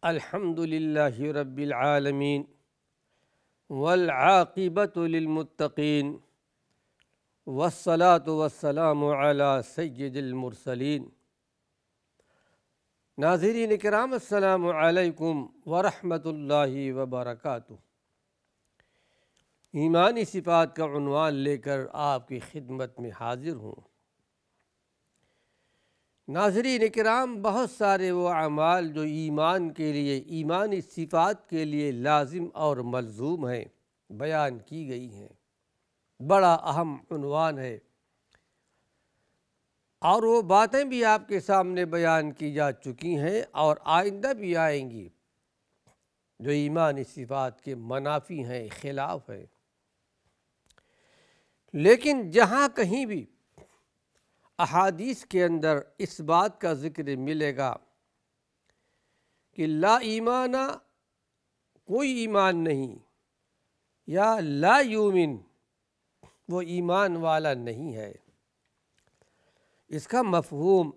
الحمد للہ رب العالمین والعاقبۃ للمتقین والصلاة والسلام علی سید المرسلین۔ ناظرین کرام، السلام علیکم ورحمۃ اللہ وبرکاتہ۔ ایمانی صفات کا عنوان لے کر آپ کی خدمت میں حاضر ہوں۔ ناظرین کرام، بہت سارے وہ اعمال جو ایمان کے لیے، ایمانی صفات کے لیے لازم اور ملزوم ہیں، بیان کی گئی ہیں۔ بڑا اہم عنوان ہے، اور وہ باتیں بھی آپ کے سامنے بیان کی جا چکی ہیں اور آئندہ بھی آئیں گی، جو ایمانی صفات کے منافی ہیں، خلاف ہیں۔ لیکن جہاں کہیں بھی احادیث کے اندر اس بات کا ذکر ملے گا کہ لا ایمان، کوئی ایمان نہیں، یا لا یومن، وہ ایمان والا نہیں ہے، اس کا مفہوم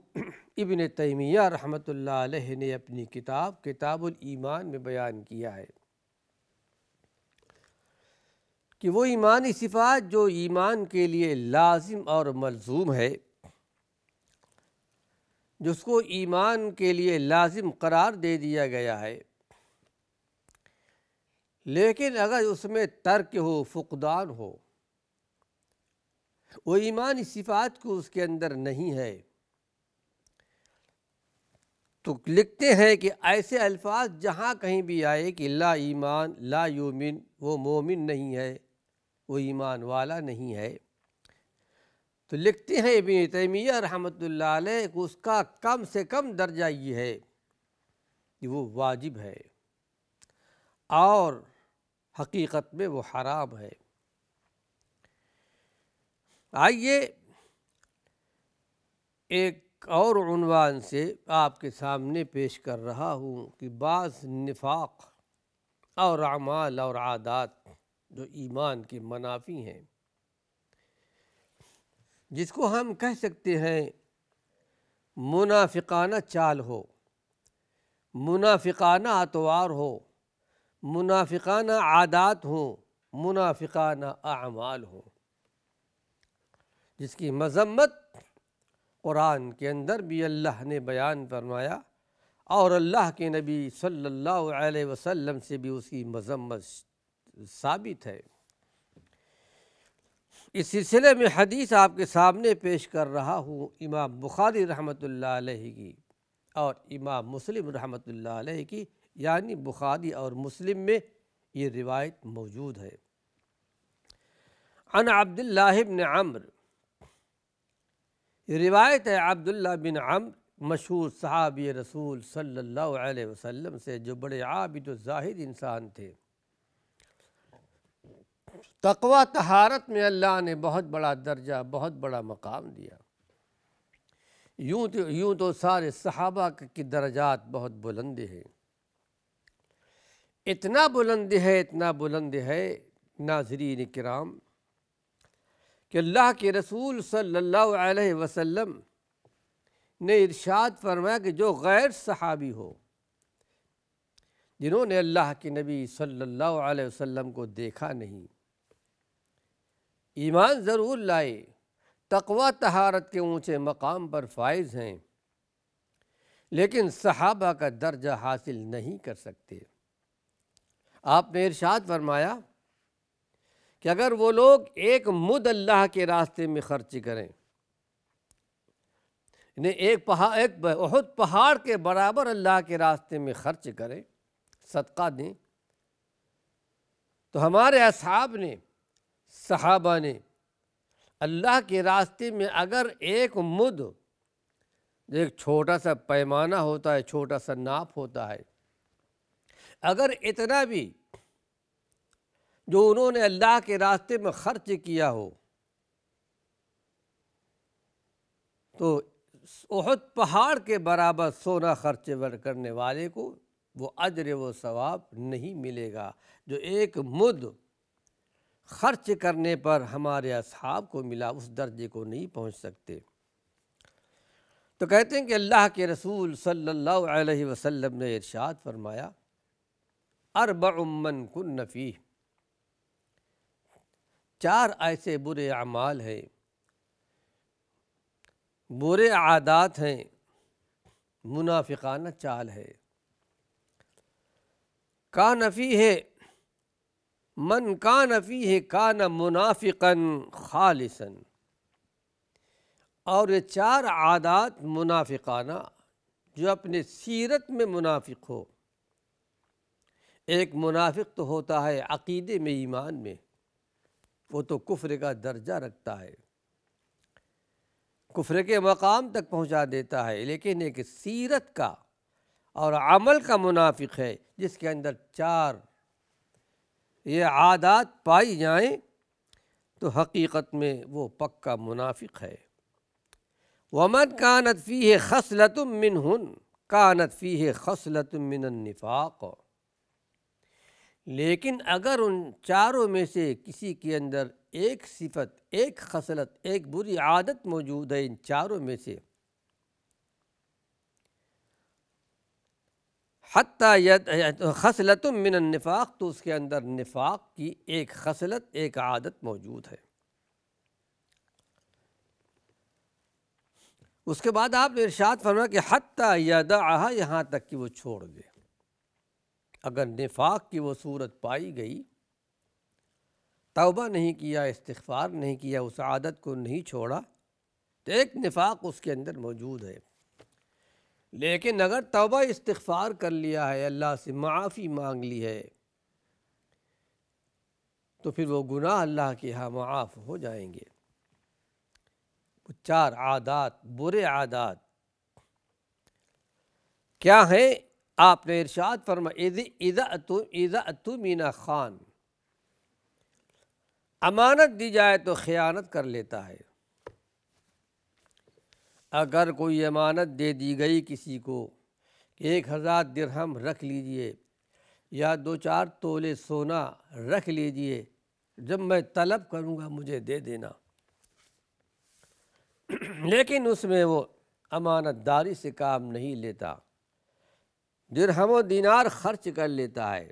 ابن تیمیہ رحمۃ اللہ علیہ نے اپنی کتاب الایمان میں بیان کیا ہے کہ وہ ایمانی صفات جو ایمان کے لیے لازم اور ملزوم ہے، جس کو ایمان کے لیے لازم قرار دے دیا گیا ہے، لیکن اگر اس میں ترک ہو، فقدان ہو، وہ ایمانی صفات کو اس کے اندر نہیں ہے، تو لکھتے ہیں کہ ایسے الفاظ جہاں کہیں بھی آئے کہ لا ایمان، لا یومن، وہ مومن نہیں ہے، وہ ایمان والا نہیں ہے، تو لکھتے ہیں ابن تیمیہ رحمۃ اللہ علیہ کہ اس کا کم سے کم درجہ یہ ہے کہ وہ واجب ہے، اور حقیقت میں وہ حرام ہے۔ آئیے ایک اور عنوان سے آپ کے سامنے پیش کر رہا ہوں کہ بعض نفاق اور اعمال اور عادات جو ایمان کے منافی ہیں، جس کو ہم کہہ سکتے ہیں منافقانہ چال ہو، منافقانہ اطوار ہو، منافقانہ عادات ہوں، منافقانہ اعمال ہوں، جس کی مذمت قرآن کے اندر بھی اللہ نے بیان فرمایا، اور اللہ کے نبی صلی اللہ علیہ وسلم سے بھی اس کی مذمت ثابت ہے۔ اس سلسلے میں حدیث آپ کے سامنے پیش کر رہا ہوں امام بخاری رحمۃ اللہ علیہ کی اور امام مسلم رحمۃ اللہ علیہ کی، یعنی بخاری اور مسلم میں یہ روایت موجود ہے۔ عن عبداللہ بن عمرو، یہ روایت ہے عبداللہ بن عمرو، مشہور صحابی رسول صلی اللہ علیہ وسلم سے، جو بڑے عابد و زاہد انسان تھے۔ تقوی، طہارت میں اللہ نے بہت بڑا درجہ، بہت بڑا مقام دیا۔ یوں تو سارے صحابہ کی درجات بہت بلند ہیں، اتنا بلند ہے ناظرین کرام کہ اللہ کے رسول صلی اللہ علیہ وسلم نے ارشاد فرمایا کہ جو غیر صحابی ہو، جنہوں نے اللہ کے نبی صلی اللہ علیہ وسلم کو دیکھا نہیں، ایمان ضرور لائے، تقوی طہارت کے اونچے مقام پر فائز ہیں، لیکن صحابہ کا درجہ حاصل نہیں کر سکتے۔ آپ نے ارشاد فرمایا کہ اگر وہ لوگ ایک مد اللہ کے راستے میں خرچ کریں، یعنی ایک احد پہاڑ کے برابر اللہ کے راستے میں خرچ کریں، صدقہ دیں، تو ہمارے اصحاب نے، صحابہ نے، اللہ کے راستے میں اگر ایک مد، ایک چھوٹا سا پیمانہ ہوتا ہے، چھوٹا سا ناپ ہوتا ہے، اگر اتنا بھی جو انہوں نے اللہ کے راستے میں خرچ کیا ہو، تو احد پہاڑ کے برابر سونا خرچ کرنے والے کو وہ اجر و ثواب نہیں ملے گا جو ایک مد خرچ کرنے پر ہمارے اصحاب کو ملا، اس درجے کو نہیں پہنچ سکتے۔ تو کہتے ہیں کہ اللہ کے رسول صلی اللہ علیہ وسلم نے ارشاد فرمایا اربع من کن فیہ، 4 ایسے برے اعمال ہیں، برے عادات ہیں، منافقانہ چال ہے، کان فیہ من کان فیہ کان منافقا خالصا، اور یہ 4 عادات منافقانہ جو اپنے سیرت میں منافق ہو۔ ایک منافق تو ہوتا ہے عقیدے میں، ایمان میں، وہ تو کفر کا درجہ رکھتا ہے، کفر کے مقام تک پہنچا دیتا ہے، لیکن ایک سیرت کا اور عمل کا منافق ہے جس کے اندر 4 یہ عادات پائی جائیں تو حقیقت میں وہ پکا منافق ہے۔ ومن كانت فیہ خصلۃ منہن كانت فیہ خصلۃ من النفاق، لیکن اگر ان 4 میں سے کسی کے اندر ایک صفت، ایک خصلت، ایک بری عادت موجود ہے ان 4 میں سے، خصلۃ من النفاق، تو اس کے اندر نفاق کی ایک خصلت، ایک عادت موجود ہے۔ اس کے بعد آپ نے ارشاد فرمایا کہ حتیٰ یدعھا، یہاں تک کہ وہ چھوڑ دے۔ اگر نفاق کی وہ صورت پائی گئی، توبہ نہیں کیا، استغفار نہیں کیا، اس عادت کو نہیں چھوڑا، تو ایک نفاق اس کے اندر موجود ہے۔ لیکن اگر توبہ استغفار کر لیا ہے، اللہ سے معافی مانگ لی ہے، تو پھر وہ گناہ اللہ کے ہاں معاف ہو جائیں گے۔ 4 عادات، برے عادات کیا ہیں؟ آپ نے ارشاد فرمایا اذا اؤتمن خان، امانت دی جائے تو خیانت کر لیتا ہے۔ اگر کوئی امانت دے دی گئی کسی کو کہ 1000 درہم رکھ لیجئے یا 2-4 تولے سونا رکھ لیجئے، جب میں طلب کروں گا مجھے دے دینا، لیکن اس میں وہ امانت داری سے کام نہیں لیتا، درہم و دینار خرچ کر لیتا ہے،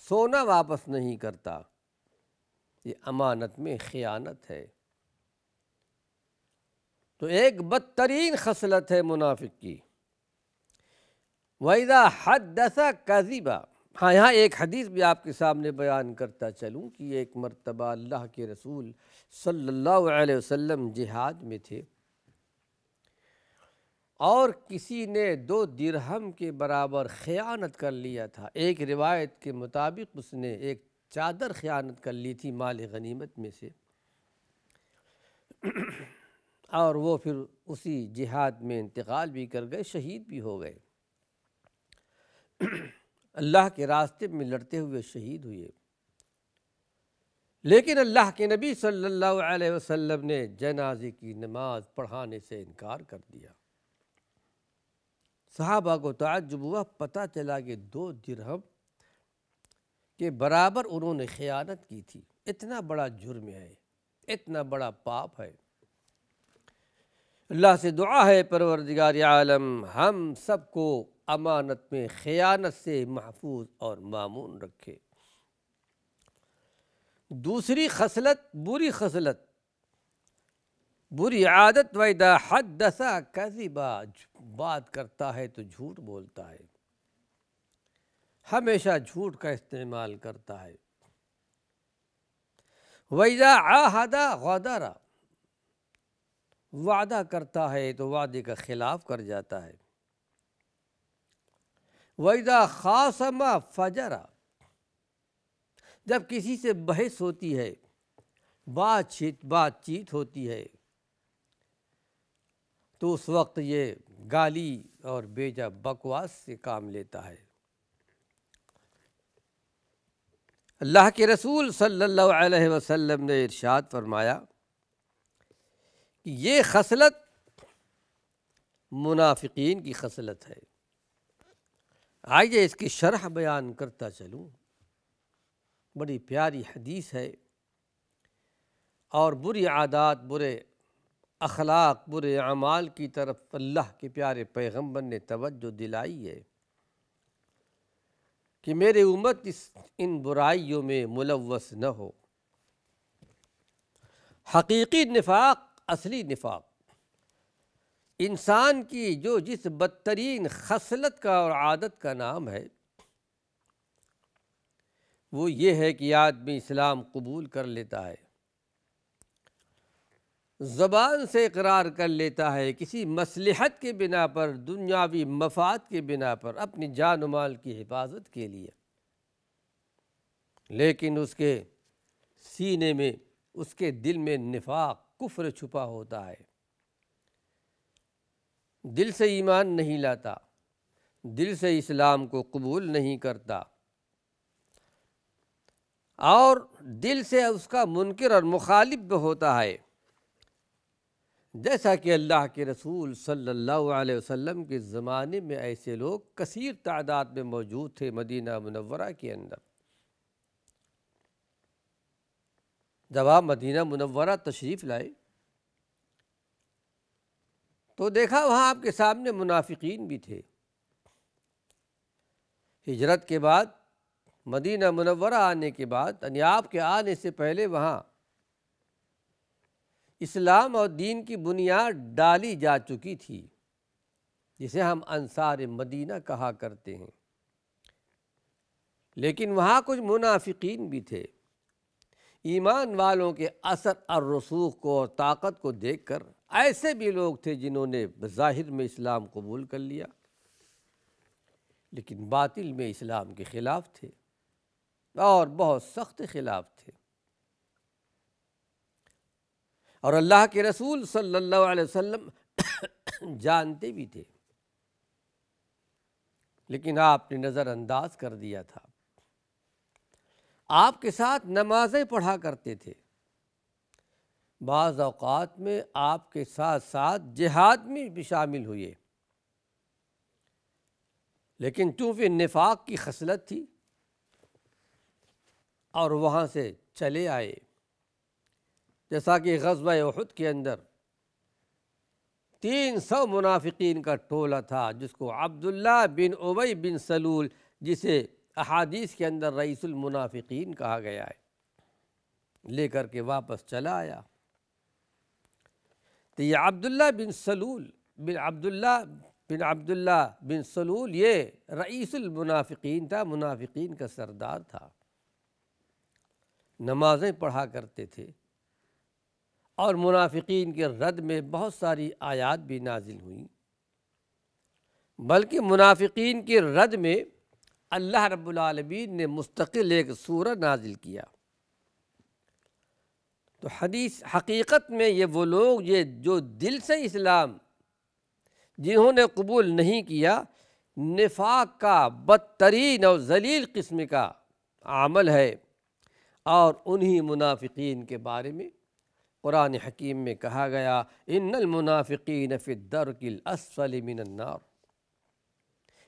سونا واپس نہیں کرتا، یہ امانت میں خیانت ہے۔ تو ایک بدترین خصلت ہے منافق کی۔ وَإِذَا حَدَّثَ كَذِبَ، ہاں یہاں ایک حدیث بھی آپ کے سامنے بیان کرتا چلوں کہ ایک مرتبہ اللہ کے رسول صلی اللہ علیہ وسلم جہاد میں تھے، اور کسی نے 2 درہم کے برابر خیانت کر لیا تھا۔ ایک روایت کے مطابق اس نے ایک چادر خیانت کر لی تھی مال غنیمت میں سے، اور وہ پھر اسی جہاد میں انتقال بھی کر گئے، شہید بھی ہو گئے، اللہ کے راستے میں لڑتے ہوئے شہید ہوئے۔ لیکن اللہ کے نبی صلی اللہ علیہ وسلم نے جنازے کی نماز پڑھانے سے انکار کر دیا۔ صحابہ کو تعجب ہوا، پتہ چلا کہ 2 درہم کے برابر انہوں نے خیانت کی تھی۔ اتنا بڑا جرم ہے، اتنا بڑا پاپ ہے۔ اللہ سے دعا ہے پروردگار عالم ہم سب کو امانت میں خیانت سے محفوظ اور مامون رکھے۔ دوسری خصلت، بری خصلت، بری عادت، وَإِذَا حَدَّثَ كَذِبَ، بات کرتا ہے تو جھوٹ بولتا ہے، ہمیشہ جھوٹ کا استعمال کرتا ہے۔ وَإِذَا عَاهَدَ غَدَرَ، وعدہ کرتا ہے تو وعدے کا خلاف کر جاتا ہے۔ وَإِذَا خَاصَمَ فَجَرَ، جب کسی سے بحث ہوتی ہے، بات چیت ہوتی ہے، تو اس وقت یہ گالی اور بیجا بکواس سے کام لیتا ہے۔ اللہ کے رسول صلی اللہ علیہ وسلم نے ارشاد فرمایا کہ یہ خصلت منافقین کی خصلت ہے۔ آئیے اس کی شرح بیان کرتا چلوں، بڑی پیاری حدیث ہے، اور بری عادات، برے اخلاق برے اعمال کی طرف اللہ کے پیارے پیغمبر نے توجہ دلائی ہے کہ میری امت ان برائیوں میں ملوث نہ ہو۔ حقیقی نفاق، اصلی نفاق، انسان کی جو جس بدترین خصلت کا اور عادت کا نام ہے وہ یہ ہے کہ آدمی اسلام قبول کر لیتا ہے، زبان سے اقرار کر لیتا ہے، کسی مصلحت کے بنا پر، دنیاوی مفاد کے بنا پر، اپنی جان و مال کی حفاظت کے لیے، لیکن اس کے سینے میں، اس کے دل میں نفاق، کفر چھپا ہوتا ہے، دل سے ایمان نہیں لاتا، دل سے اسلام کو قبول نہیں کرتا، اور دل سے اس کا منکر اور مخالف بھی ہوتا ہے، جیسا کہ اللہ کے رسول صلی اللہ علیہ وسلم کے زمانے میں ایسے لوگ کثیر تعداد میں موجود تھے مدینہ منورہ کے اندر۔ جب آپ مدینہ منورہ تشریف لائے تو دیکھا وہاں آپ کے سامنے منافقین بھی تھے۔ ہجرت کے بعد، مدینہ منورہ آنے کے بعد، یعنی آپ کے آنے سے پہلے وہاں اسلام اور دین کی بنیاد ڈالی جا چکی تھی، جسے ہم انصار مدینہ کہا کرتے ہیں، لیکن وہاں کچھ منافقین بھی تھے۔ ایمان والوں کے اثر اور رسوخ کو اور طاقت کو دیکھ کر ایسے بھی لوگ تھے جنہوں نے بظاہر میں اسلام قبول کر لیا، لیکن باطل میں اسلام کے خلاف تھے اور بہت سخت خلاف تھے، اور اللہ کے رسول صلی اللہ علیہ وسلم جانتے بھی تھے، لیکن آپ نے نظر انداز کر دیا تھا۔ آپ کے ساتھ نمازیں پڑھا کرتے تھے، بعض اوقات میں آپ کے ساتھ ساتھ جہاد میں بھی شامل ہوئے، لیکن چونکہ نفاق کی خصلت تھی اور وہاں سے چلے آئے، جیسا کہ غزوہ احد کے اندر 300 منافقین کا ٹولہ تھا، جس کو عبداللہ بن ابی بن سلول، جسے احادیث کے اندر رئیس المنافقین کہا گیا ہے، لے کر کے واپس چلا آیا۔ تو یہ عبداللہ بن سلول یہ رئیس المنافقین تھا، منافقین کا سردار تھا، نمازیں پڑھا کرتے تھے، اور منافقین کے رد میں بہت ساری آیات بھی نازل ہوئیں، بلکہ منافقین کے رد میں اللہ رب العالمین نے مستقل ایک سورہ نازل کیا۔ تو حقیقت میں یہ وہ لوگ جو دل سے اسلام جنہوں نے قبول نہیں کیا، نفاق کا بدترین اور ذلیل قسم کا عمل ہے، اور انہی منافقین کے بارے میں قرآن حکیم میں کہا گیا ان المنافقین فی الدرک الاسفل من النار،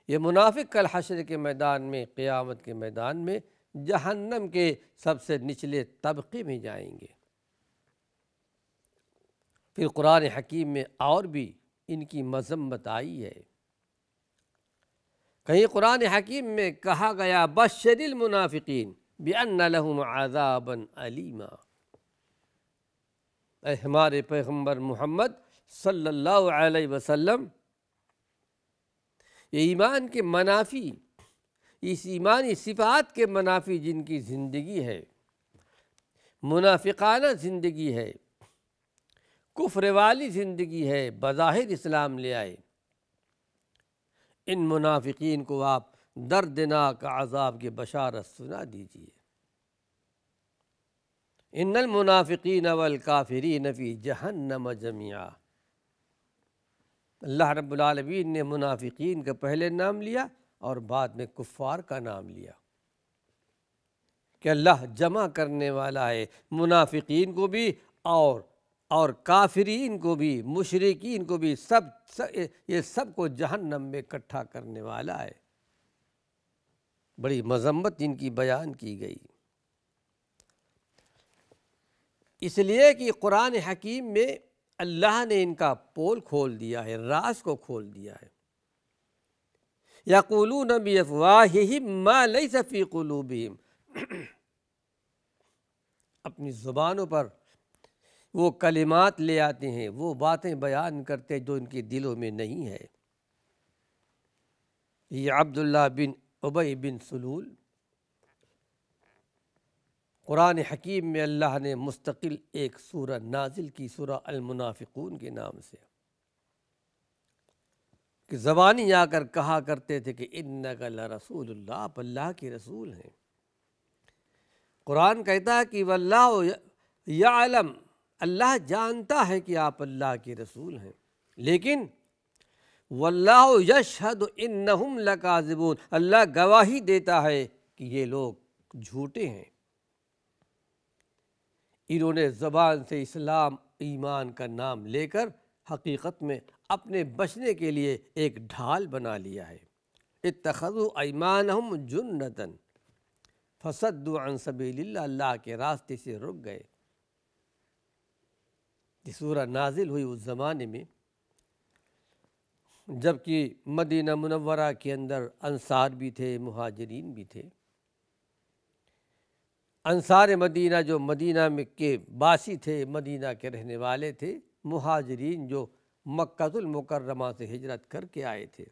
یہ منافق کل حشر کے میدان میں، قیامت کے میدان میں جہنم کے سب سے نچلے طبقے میں جائیں گے۔ پھر قرآن حکیم میں اور بھی ان کی مذمت آئی ہے، کہیں قرآن حکیم میں کہا گیا بشر المنافقین بأن لهم عذابا علیما، اے ہمارے پیغمبر محمد صلی اللہ علیہ وسلم، یہ ایمان کے منافی، اس ایمانی صفات کے منافی جن کی زندگی ہے، منافقانہ زندگی ہے، کفر والی زندگی ہے، بظاہر اسلام لے آئے، ان منافقین کو آپ دردناک عذاب کی بشارت سنا دیجیے۔ ان المنافقین والکافرین فی جہنم جميعا، اللہ رب العالمین نے منافقین کا پہلے نام لیا اور بعد میں کفار کا نام لیا، کہ اللہ جمع کرنے والا ہے، منافقین کو بھی اور کافرین کو بھی، مشرکین کو بھی، یہ سب کو جہنم میں اکٹھا کرنے والا ہے۔ بڑی مذمت ان کی بیان کی گئی، اس لیے کہ قرآن حکیم میں اللہ نے ان کا پول کھول دیا ہے، راز کو کھول دیا ہے۔ یقولون بافواہہم ما لیس فی قلوبہم، اپنی زبانوں پر وہ کلمات لے آتے ہیں، وہ باتیں بیان کرتے ہیں جو ان کے دلوں میں نہیں ہے۔ یہ عبداللہ بن ابی بن سلول، قرآن حکیم میں اللہ نے مستقل ایک سورہ نازل کی، سورہ المنافقون کے نام سے، کہ زبانی آ کر کہا کرتے تھے کہ انک لرسول اللہ، آپ اللہ کے رسول ہیں۔ قرآن کہتا ہے کہ واللہ یعلم، اللہ جانتا ہے کہ آپ اللہ کے رسول ہیں، لیکن واللہ یشہد انہم لکاذبون، اللہ گواہی دیتا ہے کہ یہ لوگ جھوٹے ہیں۔ انہوں نے زبان سے اسلام ایمان کا نام لے کر حقیقت میں اپنے بچنے کے لیے ایک ڈھال بنا لیا ہے۔ اتخذوا ایمانہم جنۃ فصدوا عن سبیل اللہ، اللہ کے راستے سے رک گئے۔ یہ سورہ نازل ہوئی اس زمانے میں جبکہ مدینہ منورہ کے اندر انصار بھی تھے، مہاجرین بھی تھے۔ انصار مدینہ جو مدینہ میں کے باسی تھے، مدینہ کے رہنے والے تھے، مہاجرین جو مکہ المکرمہ سے ہجرت کر کے آئے تھے۔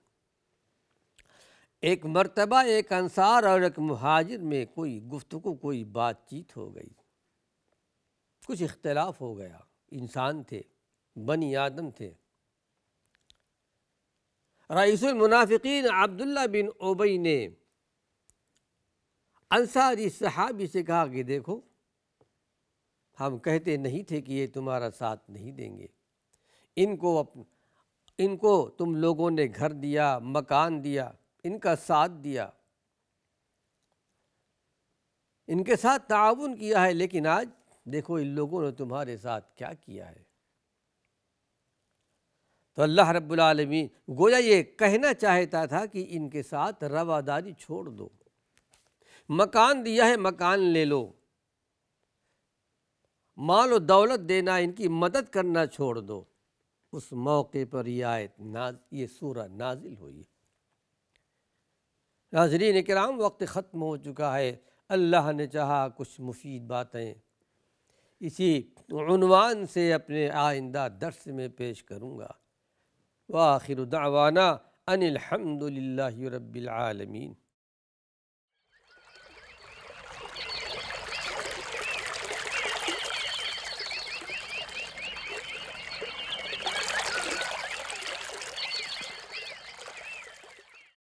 ایک مرتبہ ایک انصار اور ایک مہاجر میں کوئی گفتگو، کوئی بات چیت ہو گئی، کچھ اختلاف ہو گیا۔ انسان تھے، بنی آدم تھے۔ رئیس المنافقین عبداللہ بن ابی نے انصاری صحابی سے کہا کہ دیکھو، ہم کہتے نہیں تھے کہ یہ تمہارا ساتھ نہیں دیں گے، ان کو تم لوگوں نے گھر دیا، مکان دیا، ان کا ساتھ دیا، ان کے ساتھ تعاون کیا ہے، لیکن آج دیکھو ان لوگوں نے تمہارے ساتھ کیا کیا ہے۔ تو اللہ رب العالمین گویا یہ کہنا چاہتا تھا کہ ان کے ساتھ رواداری چھوڑ دو، مکان دیا ہے مکان لے لو، مال و دولت دینا، ان کی مدد کرنا چھوڑ دو۔ اس موقع پر یہ آیت یہ سورہ نازل ہوئی۔ ناظرین کرام، وقت ختم ہو چکا ہے۔ اللہ نے چاہا کچھ مفید باتیں اسی عنوان سے اپنے آئندہ درس میں پیش کروں گا۔ وآخر دعوانا ان الحمد للہ رب العالمین۔